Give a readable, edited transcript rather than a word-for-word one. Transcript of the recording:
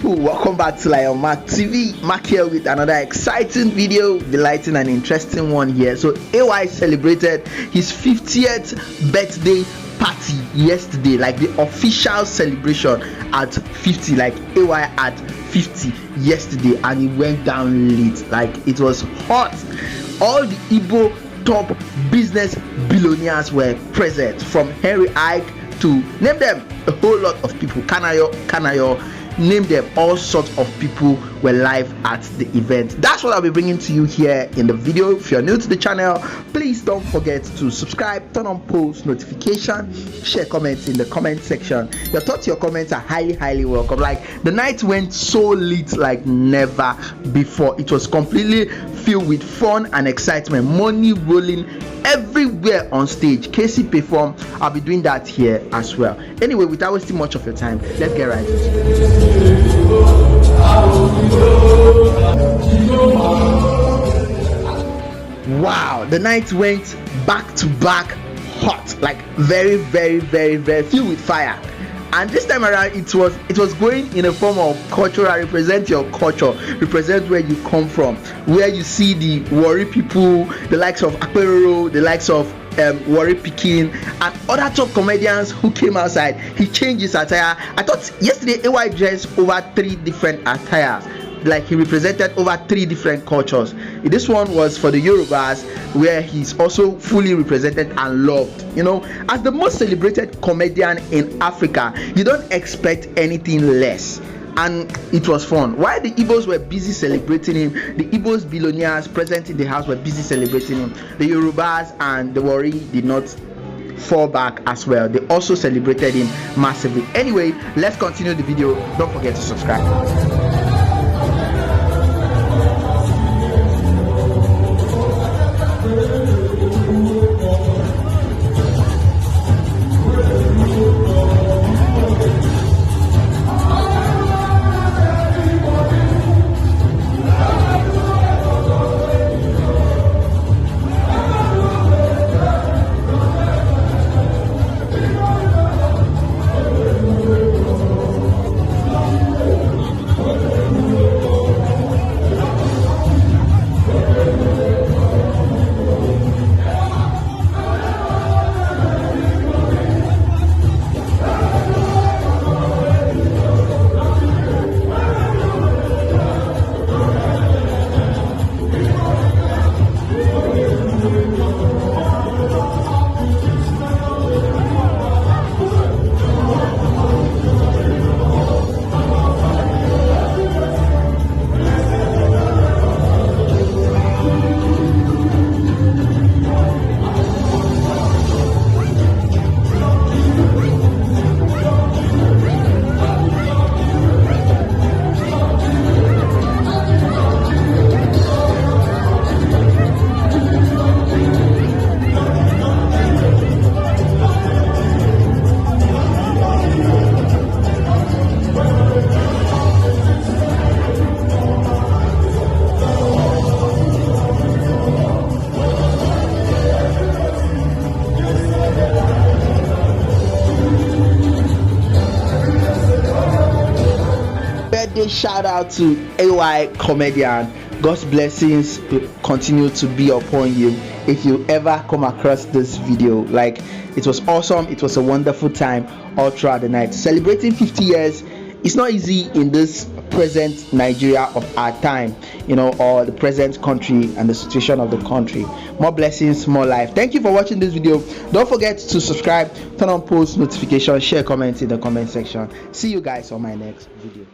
people, welcome back to Lion Mark TV. Mark here with another exciting video, delighting and interesting one here. So AY celebrated his 50th birthday party yesterday, like the official celebration at 50, like AY at 50 yesterday, and it went down late. Like it was hot. All the Igbo top business billionaires were present, from Henry Ike to name them a whole lot of people, Kanayo, name them, all sorts of people were live at the event. That's what I'll be bringing to you here in the video. If you're new to the channel, please don't forget to subscribe, turn on post notification, share comments in the comment section. Your thoughts, your comments are highly welcome. Like the night went so lit like never before. It was completely filled with fun and excitement, money rolling everywhere on stage. Kcee performed. I'll be doing that here as well. Anyway, without wasting much of your time, let's get right into it. Wow, the night went back to back hot, like very filled with fire. And this time around it was going in a form of cultural, represent your culture, represent where you come from, where you see the Warri people, the likes of Akperoro, the likes of Warri Pikin and other top comedians who came outside. He changed his attire. I thought yesterday AY dressed over 3 different attires, like he represented over 3 different cultures. This one was for the Yorubas, where he's also fully represented and loved. You know, as the most celebrated comedian in Africa, you don't expect anything less. And it was fun. While the Igbos were busy celebrating him, the Igbo billionaires present in the house were busy celebrating him. The Yorubas and the Warri did not fall back as well. They also celebrated him massively. Anyway, let's continue the video. Don't forget to subscribe. Shout out to AY comedian. God's blessings will continue to be upon you if you ever come across this video. Like, it was awesome. It was a wonderful time all throughout the night. Celebrating 50 years, it's not easy in this present Nigeria of our time, you know, or the present country and the situation of the country. More blessings, more life. Thank you for watching this video. Don't forget to subscribe, turn on post notifications, share comments in the comment section. See you guys on my next video.